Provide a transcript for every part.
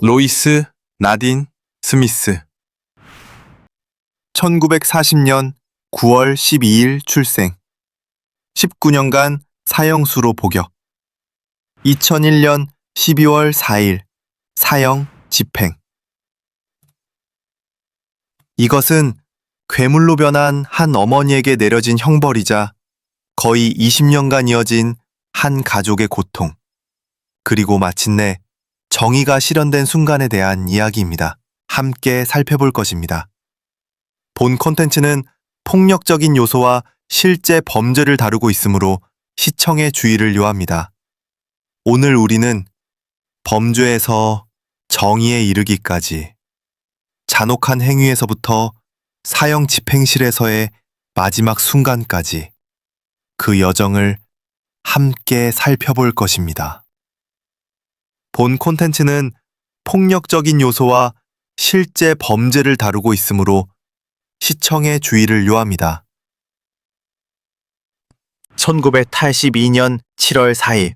로이스, 나딘, 스미스. 1940년 9월 12일 출생. 19년간 사형수로 복역. 2001년 12월 4일 사형 집행. 이것은 괴물로 변한 한 어머니에게 내려진 형벌이자 거의 20년간 이어진 한 가족의 고통, 그리고 마침내 정의가 실현된 순간에 대한 이야기입니다. 함께 살펴볼 것입니다. 본 콘텐츠는 폭력적인 요소와 실제 범죄를 다루고 있으므로 시청에 주의를 요합니다. 오늘 우리는 범죄에서 정의에 이르기까지, 잔혹한 행위에서부터 사형 집행실에서의 마지막 순간까지 그 여정을 함께 살펴볼 것입니다. 본 콘텐츠는 폭력적인 요소와 실제 범죄를 다루고 있으므로 시청에 주의를 요합니다. 1982년 7월 4일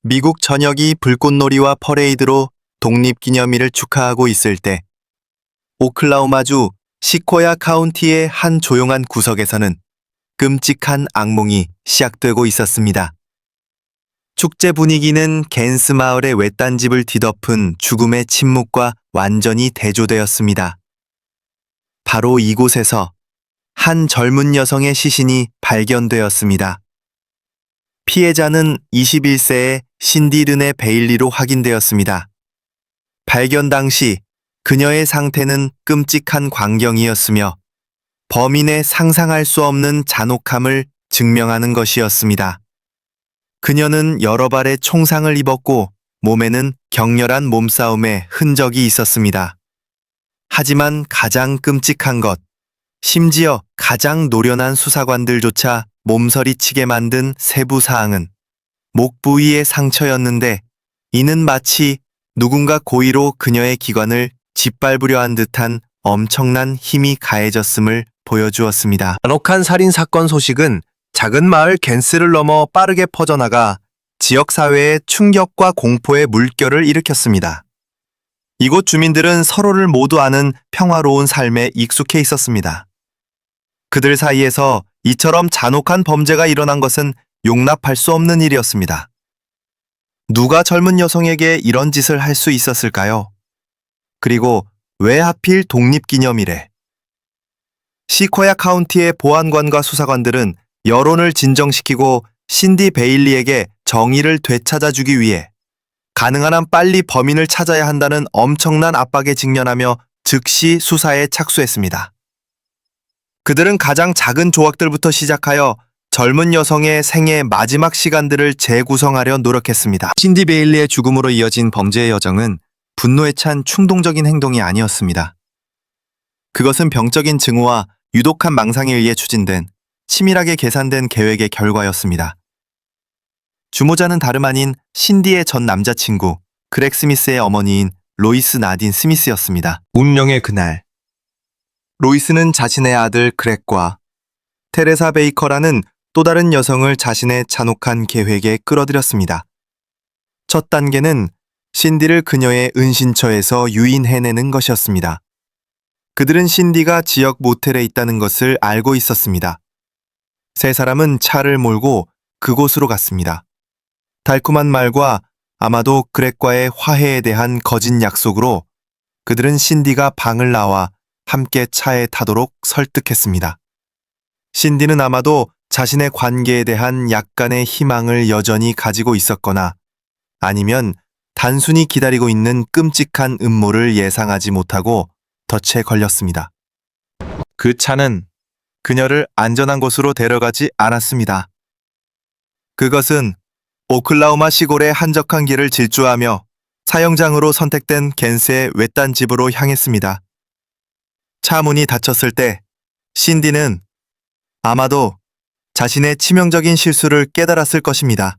미국 전역이 불꽃놀이와 퍼레이드로 독립기념일을 축하하고 있을 때 오클라호마주 시코야 카운티의 한 조용한 구석에서는 끔찍한 악몽이 시작되고 있었습니다. 축제 분위기는 겐스 마을의 외딴 집을 뒤덮은 죽음의 침묵과 완전히 대조되었습니다. 바로 이곳에서 한 젊은 여성의 시신이 발견되었습니다. 피해자는 21세의 신디 르네 베일리로 확인되었습니다. 발견 당시 그녀의 상태는 끔찍한 광경이었으며 범인의 상상할 수 없는 잔혹함을 증명하는 것이었습니다. 그녀는 여러 발의 총상을 입었고 몸에는 격렬한 몸싸움의 흔적이 있었습니다. 하지만 가장 끔찍한 것, 심지어 가장 노련한 수사관들조차 몸서리치게 만든 세부 사항은 목 부위의 상처였는데, 이는 마치 누군가 고의로 그녀의 기관을 짓밟으려 한 듯한 엄청난 힘이 가해졌음을 보여주었습니다. 잔혹한 살인 사건 소식은 작은 마을 겐스를 넘어 빠르게 퍼져나가 지역사회의 충격과 공포의 물결을 일으켰습니다. 이곳 주민들은 서로를 모두 아는 평화로운 삶에 익숙해 있었습니다. 그들 사이에서 이처럼 잔혹한 범죄가 일어난 것은 용납할 수 없는 일이었습니다. 누가 젊은 여성에게 이런 짓을 할 수 있었을까요? 그리고 왜 하필 독립기념일에? 시코야 카운티의 보안관과 수사관들은 여론을 진정시키고 신디 베일리에게 정의를 되찾아주기 위해 가능한 한 빨리 범인을 찾아야 한다는 엄청난 압박에 직면하며 즉시 수사에 착수했습니다. 그들은 가장 작은 조각들부터 시작하여 젊은 여성의 생애 마지막 시간들을 재구성하려 노력했습니다. 신디 베일리의 죽음으로 이어진 범죄의 여정은 분노에 찬 충동적인 행동이 아니었습니다. 그것은 병적인 증오와 유독한 망상에 의해 추진된 치밀하게 계산된 계획의 결과였습니다. 주모자는 다름 아닌 신디의 전 남자친구 그렉 스미스의 어머니인 로이스 나딘 스미스였습니다. 운명의 그날, 로이스는 자신의 아들 그렉과 테레사 베이커라는 또 다른 여성을 자신의 잔혹한 계획에 끌어들였습니다. 첫 단계는 신디를 그녀의 은신처에서 유인해내는 것이었습니다. 그들은 신디가 지역 모텔에 있다는 것을 알고 있었습니다. 세 사람은 차를 몰고 그곳으로 갔습니다. 달콤한 말과 아마도 그렉과의 화해에 대한 거짓 약속으로 그들은 신디가 방을 나와 함께 차에 타도록 설득했습니다. 신디는 아마도 자신의 관계에 대한 약간의 희망을 여전히 가지고 있었거나 아니면 단순히 기다리고 있는 끔찍한 음모를 예상하지 못하고 덫에 걸렸습니다. 그 차는 그녀를 안전한 곳으로 데려가지 않았습니다. 그것은 오클라호마 시골의 한적한 길을 질주하며 사형장으로 선택된 겐스의 외딴 집으로 향했습니다. 차 문이 닫혔을 때 신디는 아마도 자신의 치명적인 실수를 깨달았을 것입니다.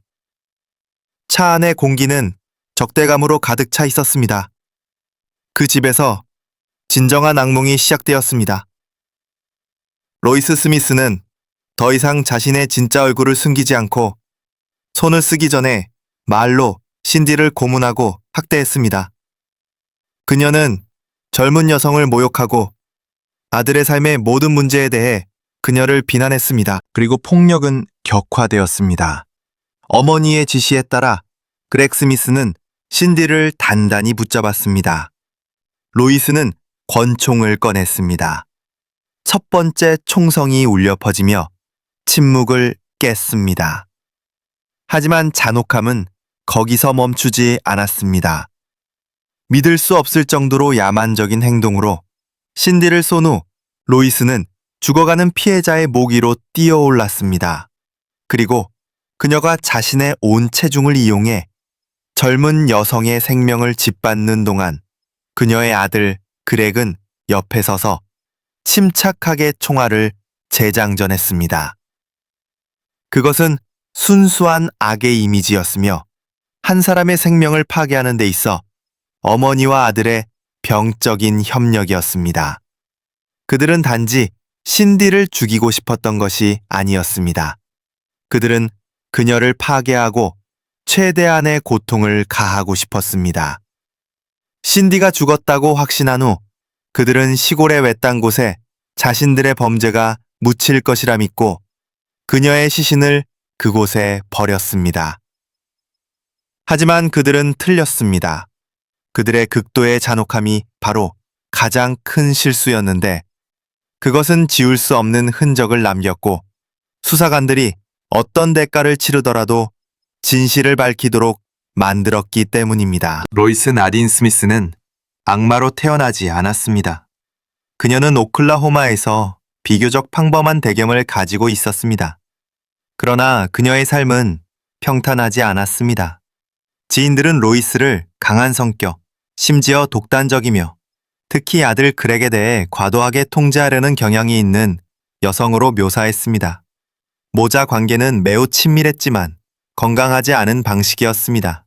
차 안의 공기는 적대감으로 가득 차 있었습니다. 그 집에서 진정한 악몽이 시작되었습니다. 로이스 스미스는 더 이상 자신의 진짜 얼굴을 숨기지 않고 손을 쓰기 전에 말로 신디를 고문하고 학대했습니다. 그녀는 젊은 여성을 모욕하고 아들의 삶의 모든 문제에 대해 그녀를 비난했습니다. 그리고 폭력은 격화되었습니다. 어머니의 지시에 따라 그렉 스미스는 신디를 단단히 붙잡았습니다. 로이스는 권총을 꺼냈습니다. 첫 번째 총성이 울려 퍼지며 침묵을 깼습니다. 하지만 잔혹함은 거기서 멈추지 않았습니다. 믿을 수 없을 정도로 야만적인 행동으로 신디를 쏜 후 로이스는 죽어가는 피해자의 목 위로 뛰어올랐습니다. 그리고 그녀가 자신의 온 체중을 이용해 젊은 여성의 생명을 짓밟는 동안 그녀의 아들 그렉은 옆에 서서 침착하게 총알을 재장전했습니다. 그것은 순수한 악의 이미지였으며 한 사람의 생명을 파괴하는 데 있어 어머니와 아들의 병적인 협력이었습니다. 그들은 단지 신디를 죽이고 싶었던 것이 아니었습니다. 그들은 그녀를 파괴하고 최대한의 고통을 가하고 싶었습니다. 신디가 죽었다고 확신한 후 그들은 시골의 외딴 곳에 자신들의 범죄가 묻힐 것이라 믿고 그녀의 시신을 그곳에 버렸습니다. 하지만 그들은 틀렸습니다. 그들의 극도의 잔혹함이 바로 가장 큰 실수였는데 그것은 지울 수 없는 흔적을 남겼고 수사관들이 어떤 대가를 치르더라도 진실을 밝히도록 만들었기 때문입니다. 로이스 나딘 스미스는 악마로 태어나지 않았습니다. 그녀는 오클라호마에서 비교적 평범한 배경을 가지고 있었습니다. 그러나 그녀의 삶은 평탄하지 않았습니다. 지인들은 로이스를 강한 성격, 심지어 독단적이며 특히 아들 그렉에 대해 과도하게 통제하려는 경향이 있는 여성으로 묘사했습니다. 모자 관계는 매우 친밀했지만 건강하지 않은 방식이었습니다.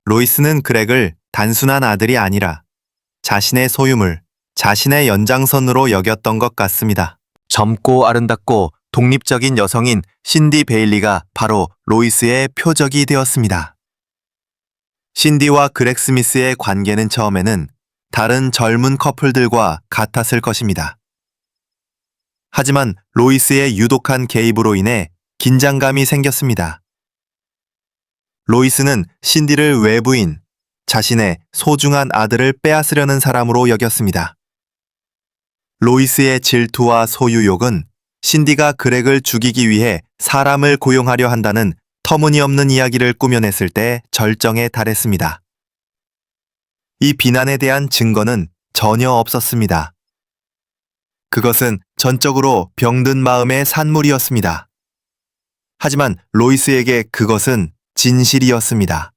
로이스는 그렉을 단순한 아들이 아니라 자신의 소유물, 자신의 연장선으로 여겼던 것 같습니다. 젊고 아름답고 독립적인 여성인 신디 베일리가 바로 로이스의 표적이 되었습니다. 신디와 그렉 스미스의 관계는 처음에는 다른 젊은 커플들과 같았을 것입니다. 하지만 로이스의 유독한 개입으로 인해 긴장감이 생겼습니다. 로이스는 신디를 외부인, 자신의 소중한 아들을 빼앗으려는 사람으로 여겼습니다. 로이스의 질투와 소유욕은 신디가 그렉을 죽이기 위해 사람을 고용하려 한다는 터무니없는 이야기를 꾸며냈을 때 절정에 달했습니다. 이 비난에 대한 증거는 전혀 없었습니다. 그것은 전적으로 병든 마음의 산물이었습니다. 하지만 로이스에게 그것은 진실이었습니다.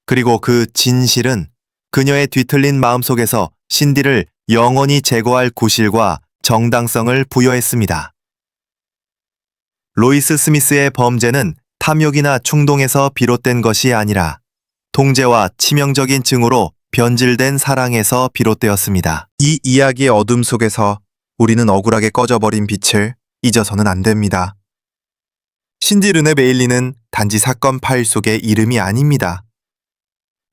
그리고 그 진실은 그녀의 뒤틀린 마음속에서 신디를 영원히 제거할 구실과 정당성을 부여했습니다. 로이스 스미스의 범죄는 탐욕이나 충동에서 비롯된 것이 아니라 통제와 치명적인 증오로 변질된 사랑에서 비롯되었습니다. 이 이야기의 어둠 속에서 우리는 억울하게 꺼져버린 빛을 잊어서는 안 됩니다. 신디 르네 베일리는 단지 사건 파일 속의 이름이 아닙니다.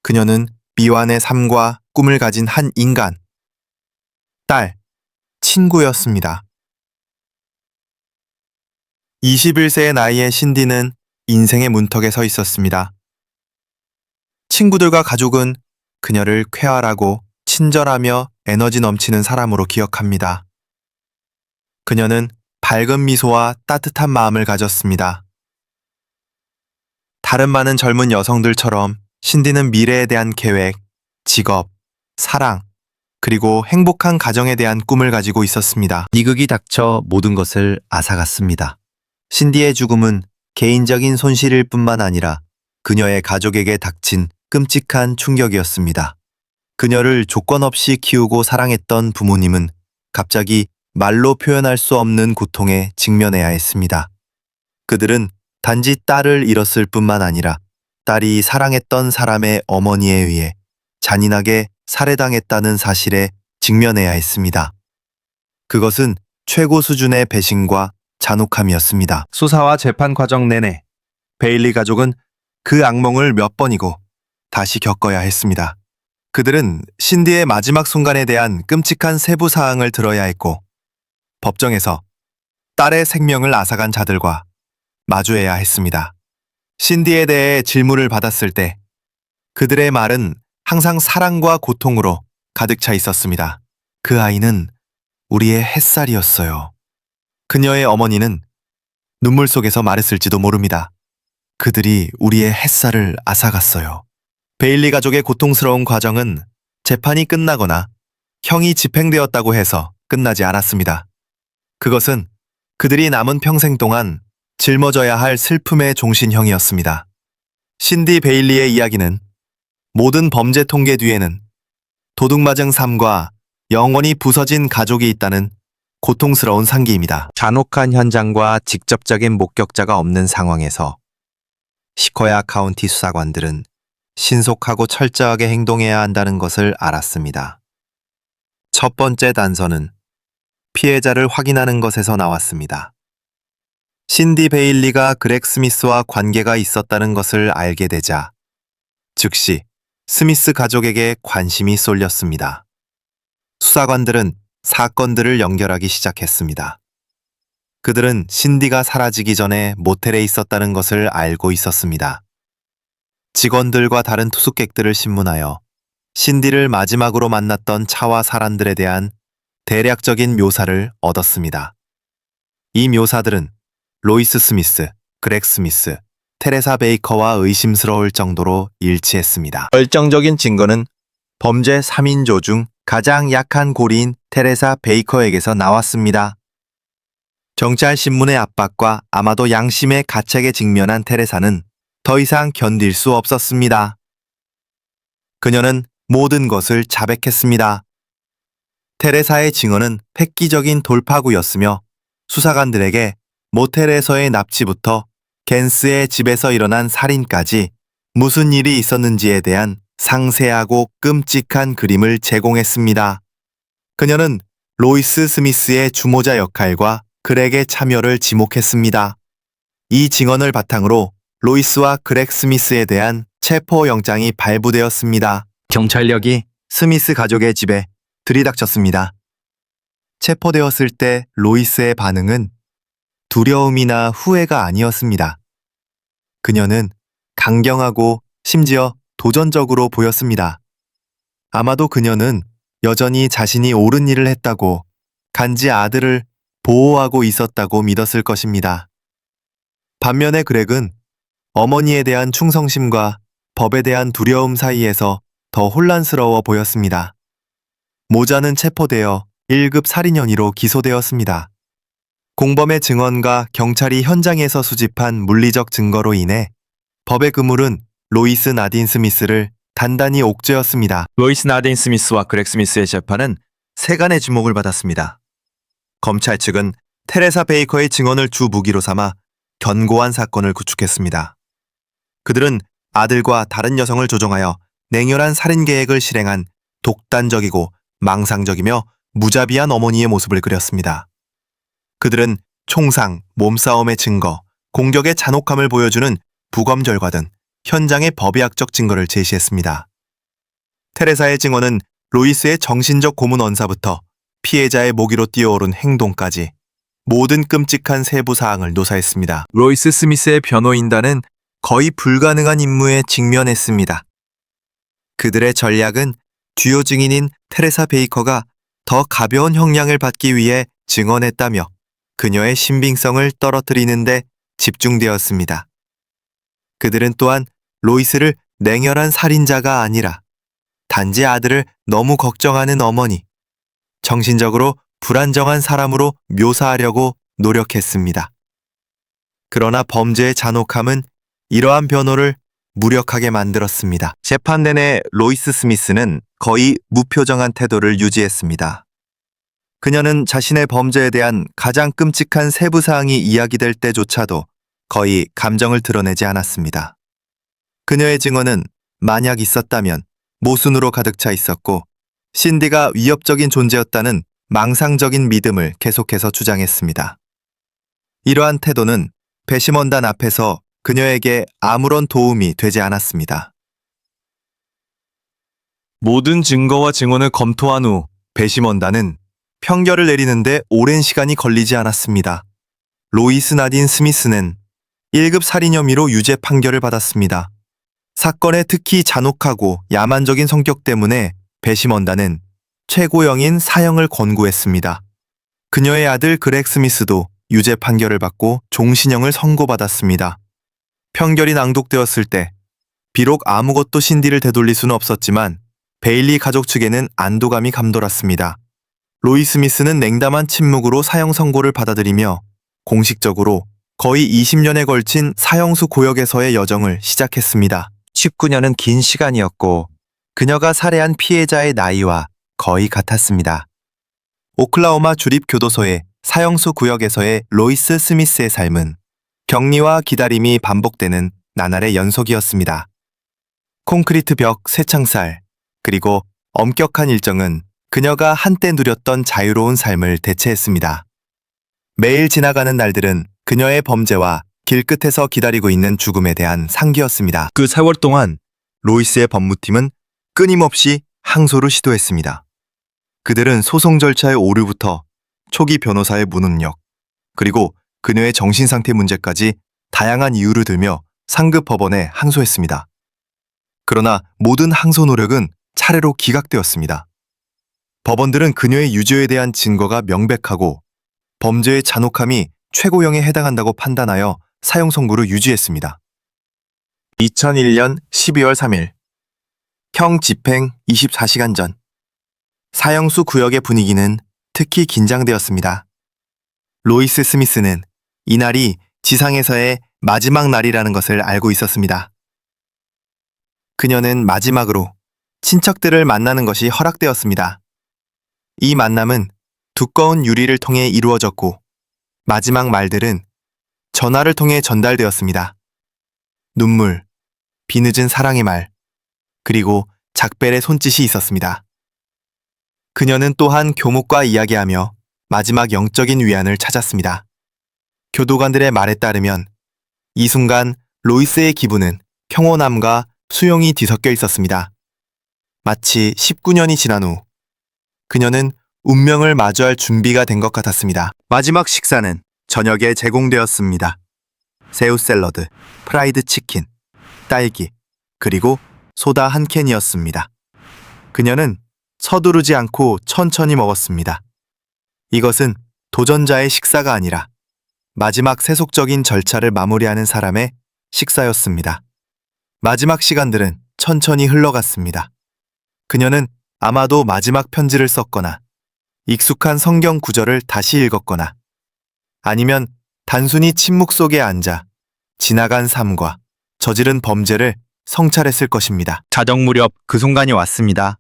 그녀는 미완의 삶과 꿈을 가진 한 인간, 딸, 친구였습니다. 21세의 나이에 신디는 인생의 문턱에 서 있었습니다. 친구들과 가족은 그녀를 쾌활하고 친절하며 에너지 넘치는 사람으로 기억합니다. 그녀는 밝은 미소와 따뜻한 마음을 가졌습니다. 다른 많은 젊은 여성들처럼 신디는 미래에 대한 계획, 직업, 사랑, 그리고 행복한 가정에 대한 꿈을 가지고 있었습니다. 비극이 닥쳐 모든 것을 앗아갔습니다. 신디의 죽음은 개인적인 손실일 뿐만 아니라 그녀의 가족에게 닥친 끔찍한 충격이었습니다. 그녀를 조건 없이 키우고 사랑했던 부모님은 갑자기 말로 표현할 수 없는 고통에 직면해야 했습니다. 그들은 단지 딸을 잃었을 뿐만 아니라 딸이 사랑했던 사람의 어머니에 의해 잔인하게 살해당했다는 사실에 직면해야 했습니다. 그것은 최고 수준의 배신과 잔혹함이었습니다. 수사와 재판 과정 내내 베일리 가족은 그 악몽을 몇 번이고 다시 겪어야 했습니다. 그들은 신디의 마지막 순간에 대한 끔찍한 세부 사항을 들어야 했고, 법정에서 딸의 생명을 앗아간 자들과 마주해야 했습니다. 신디에 대해 질문을 받았을 때 그들의 말은 항상 사랑과 고통으로 가득 차 있었습니다. 그 아이는 우리의 햇살이었어요. 그녀의 어머니는 눈물 속에서 말했을지도 모릅니다. 그들이 우리의 햇살을 앗아갔어요. 베일리 가족의 고통스러운 과정은 재판이 끝나거나 형이 집행되었다고 해서 끝나지 않았습니다. 그것은 그들이 남은 평생 동안 짊어져야 할 슬픔의 종신형이었습니다. 신디 베일리의 이야기는 모든 범죄 통계 뒤에는 도둑맞은 삶과 영원히 부서진 가족이 있다는 고통스러운 상기입니다. 잔혹한 현장과 직접적인 목격자가 없는 상황에서 시코야 카운티 수사관들은 신속하고 철저하게 행동해야 한다는 것을 알았습니다. 첫 번째 단서는 피해자를 확인하는 것에서 나왔습니다. 신디 베일리가 그렉 스미스와 관계가 있었다는 것을 알게 되자 즉시 스미스 가족에게 관심이 쏠렸습니다. 수사관들은 사건들을 연결하기 시작했습니다. 그들은 신디가 사라지기 전에 모텔에 있었다는 것을 알고 있었습니다. 직원들과 다른 투숙객들을 신문하여 신디를 마지막으로 만났던 차와 사람들에 대한 대략적인 묘사를 얻었습니다. 이 묘사들은 로이스 스미스, 그렉 스미스, 테레사 베이커와 의심스러울 정도로 일치했습니다. 결정적인 증거는 범죄 3인조 중 가장 약한 고리인 테레사 베이커에게서 나왔습니다. 경찰 신문의 압박과 아마도 양심의 가책에 직면한 테레사는 더 이상 견딜 수 없었습니다. 그녀는 모든 것을 자백했습니다. 테레사의 증언은 획기적인 돌파구였으며 수사관들에게 모텔에서의 납치부터 겐스의 집에서 일어난 살인까지 무슨 일이 있었는지에 대한 상세하고 끔찍한 그림을 제공했습니다. 그녀는 로이스 스미스의 주모자 역할과 그렉의 참여를 지목했습니다. 이 증언을 바탕으로 로이스와 그렉 스미스에 대한 체포영장이 발부되었습니다. 경찰력이 스미스 가족의 집에 들이닥쳤습니다. 체포되었을 때 로이스의 반응은 두려움이나 후회가 아니었습니다. 그녀는 강경하고 심지어 도전적으로 보였습니다. 아마도 그녀는 여전히 자신이 옳은 일을 했다고 간지 아들을 보호하고 있었다고 믿었을 것입니다. 반면에 그렉은 어머니에 대한 충성심과 법에 대한 두려움 사이에서 더 혼란스러워 보였습니다. 모자는 체포되어 1급 살인 혐의로 기소되었습니다. 공범의 증언과 경찰이 현장에서 수집한 물리적 증거로 인해 법의 그물은 로이스 나딘 스미스를 단단히 옥죄었습니다. 로이스 나딘 스미스와 그렉 스미스의 재판은 세간의 주목을 받았습니다. 검찰 측은 테레사 베이커의 증언을 주 무기로 삼아 견고한 사건을 구축했습니다. 그들은 아들과 다른 여성을 조종하여 냉혈한 살인 계획을 실행한 독단적이고 망상적이며 무자비한 어머니의 모습을 그렸습니다. 그들은 총상, 몸싸움의 증거, 공격의 잔혹함을 보여주는 부검 결과 등 현장의 법의학적 증거를 제시했습니다. 테레사의 증언은 로이스의 정신적 고문 언사부터 피해자의 모기로 뛰어오른 행동까지 모든 끔찍한 세부 사항을 노사했습니다. 로이스 스미스의 변호인단은 거의 불가능한 임무에 직면했습니다. 그들의 전략은 주요 증인인 테레사 베이커가 더 가벼운 형량을 받기 위해 증언했다며 그녀의 신빙성을 떨어뜨리는 데 집중되었습니다. 그들은 또한 로이스를 냉혈한 살인자가 아니라 단지 아들을 너무 걱정하는 어머니, 정신적으로 불안정한 사람으로 묘사하려고 노력했습니다. 그러나 범죄의 잔혹함은 이러한 변호를 무력하게 만들었습니다. 재판 내내 로이스 스미스는 거의 무표정한 태도를 유지했습니다. 그녀는 자신의 범죄에 대한 가장 끔찍한 세부 사항이 이야기될 때조차도 거의 감정을 드러내지 않았습니다. 그녀의 증언은 만약 있었다면 모순으로 가득 차 있었고 신디가 위협적인 존재였다는 망상적인 믿음을 계속해서 주장했습니다. 이러한 태도는 배심원단 앞에서 그녀에게 아무런 도움이 되지 않았습니다. 모든 증거와 증언을 검토한 후 배심원단은 평결을 내리는데 오랜 시간이 걸리지 않았습니다. 로이스 나딘 스미스는 1급 살인 혐의로 유죄 판결을 받았습니다. 사건의 특히 잔혹하고 야만적인 성격 때문에 배심원단은 최고형인 사형을 권고했습니다. 그녀의 아들 그렉 스미스도 유죄 판결을 받고 종신형을 선고받았습니다. 평결이 낭독되었을 때 비록 아무것도 신디를 되돌릴 수는 없었지만 베일리 가족 측에는 안도감이 감돌았습니다. 로이 스미스는 냉담한 침묵으로 사형 선고를 받아들이며 공식적으로 거의 20년에 걸친 사형수 고역에서의 여정을 시작했습니다. 19년은 긴 시간이었고 그녀가 살해한 피해자의 나이와 거의 같았습니다. 오클라호마 주립교도소의 사형수 구역에서의 로이스 스미스의 삶은 격리와 기다림이 반복되는 나날의 연속이었습니다. 콘크리트 벽, 쇠창살, 그리고 엄격한 일정은 그녀가 한때 누렸던 자유로운 삶을 대체했습니다. 매일 지나가는 날들은 그녀의 범죄와 길끝에서 기다리고 있는 죽음에 대한 상기였습니다. 그 세월 동안 로이스의 법무팀은 끊임없이 항소를 시도했습니다. 그들은 소송 절차의 오류부터 초기 변호사의 무능력, 그리고 그녀의 정신상태 문제까지 다양한 이유를 들며 상급 법원에 항소했습니다. 그러나 모든 항소 노력은 차례로 기각되었습니다. 법원들은 그녀의 유죄에 대한 증거가 명백하고 범죄의 잔혹함이 최고형에 해당한다고 판단하여 사형 선고를 유지했습니다. 2001년 12월 3일 형 집행 24시간 전 사형수 구역의 분위기는 특히 긴장되었습니다. 로이스 스미스는 이날이 지상에서의 마지막 날이라는 것을 알고 있었습니다. 그녀는 마지막으로 친척들을 만나는 것이 허락되었습니다. 이 만남은 두꺼운 유리를 통해 이루어졌고 마지막 말들은 전화를 통해 전달되었습니다. 눈물, 비늦은 사랑의 말, 그리고 작별의 손짓이 있었습니다. 그녀는 또한 교목과 이야기하며 마지막 영적인 위안을 찾았습니다. 교도관들의 말에 따르면 이 순간 로이스의 기분은 평온함과 수용이 뒤섞여 있었습니다. 마치 19년이 지난 후 그녀는 운명을 마주할 준비가 된 것 같았습니다. 마지막 식사는 저녁에 제공되었습니다. 새우 샐러드, 프라이드 치킨, 딸기, 그리고 소다 한 캔이었습니다. 그녀는 서두르지 않고 천천히 먹었습니다. 이것은 도전자의 식사가 아니라 마지막 세속적인 절차를 마무리하는 사람의 식사였습니다. 마지막 시간들은 천천히 흘러갔습니다. 그녀는 아마도 마지막 편지를 썼거나 익숙한 성경 구절을 다시 읽었거나 아니면 단순히 침묵 속에 앉아 지나간 삶과 저지른 범죄를 성찰했을 것입니다. 자정 무렵 그 순간이 왔습니다.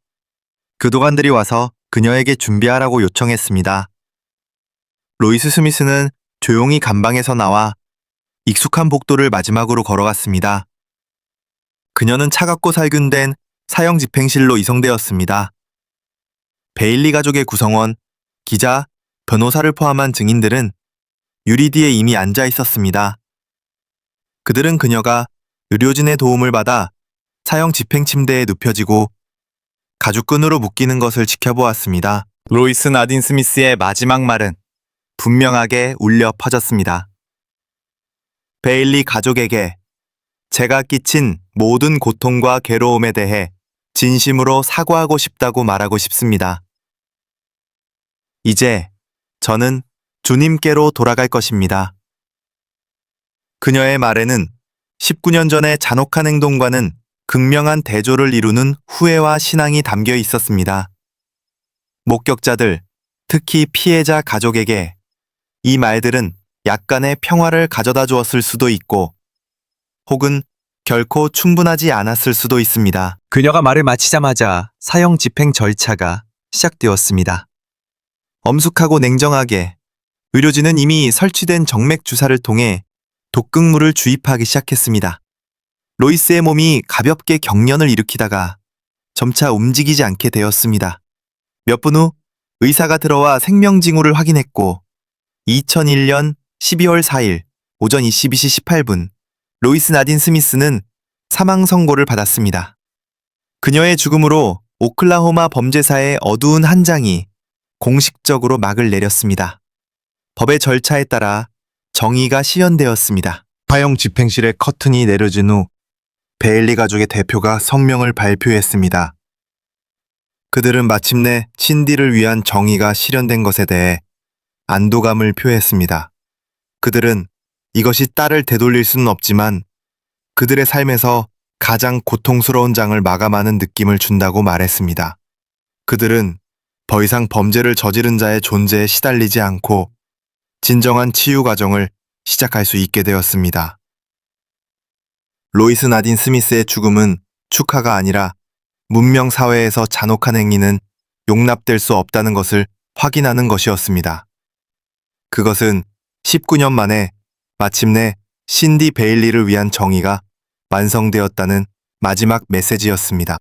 교도관들이 와서 그녀에게 준비하라고 요청했습니다. 로이스 스미스는 조용히 감방에서 나와 익숙한 복도를 마지막으로 걸어갔습니다. 그녀는 차갑고 살균된 사형 집행실로 이송되었습니다. 베일리 가족의 구성원, 기자, 변호사를 포함한 증인들은 유리 뒤에 이미 앉아 있었습니다. 그들은 그녀가 의료진의 도움을 받아 사형 집행 침대에 눕혀지고 가죽끈으로 묶이는 것을 지켜보았습니다. 로이스 나딘 스미스의 마지막 말은 분명하게 울려 퍼졌습니다. 베일리 가족에게 제가 끼친 모든 고통과 괴로움에 대해 진심으로 사과하고 싶다고 말하고 싶습니다. 이제 저는 주님께로 돌아갈 것입니다. 그녀의 말에는 19년 전의 잔혹한 행동과는 극명한 대조를 이루는 후회와 신앙이 담겨 있었습니다. 목격자들, 특히 피해자 가족에게 이 말들은 약간의 평화를 가져다 주었을 수도 있고 혹은 결코 충분하지 않았을 수도 있습니다. 그녀가 말을 마치자마자 사형 집행 절차가 시작되었습니다. 엄숙하고 냉정하게 의료진은 이미 설치된 정맥 주사를 통해 독극물을 주입하기 시작했습니다. 로이스의 몸이 가볍게 경련을 일으키다가 점차 움직이지 않게 되었습니다. 몇 분 후 의사가 들어와 생명 징후를 확인했고 2001년 12월 4일 오전 22시 18분 로이스 나딘 스미스는 사망 선고를 받았습니다. 그녀의 죽음으로 오클라호마 범죄사의 어두운 한 장이 공식적으로 막을 내렸습니다. 법의 절차에 따라 정의가 실현되었습니다. 화형 집행실의 커튼이 내려진 후 베일리 가족의 대표가 성명을 발표했습니다. 그들은 마침내 신디를 위한 정의가 실현된 것에 대해 안도감을 표했습니다. 그들은 이것이 딸을 되돌릴 수는 없지만 그들의 삶에서 가장 고통스러운 장을 마감하는 느낌을 준다고 말했습니다. 그들은 더 이상 범죄를 저지른 자의 존재에 시달리지 않고 진정한 치유 과정을 시작할 수 있게 되었습니다. 로이스 나딘 스미스의 죽음은 축하가 아니라 문명 사회에서 잔혹한 행위는 용납될 수 없다는 것을 확인하는 것이었습니다. 그것은 19년 만에 마침내 신디 베일리를 위한 정의가 완성되었다는 마지막 메시지였습니다.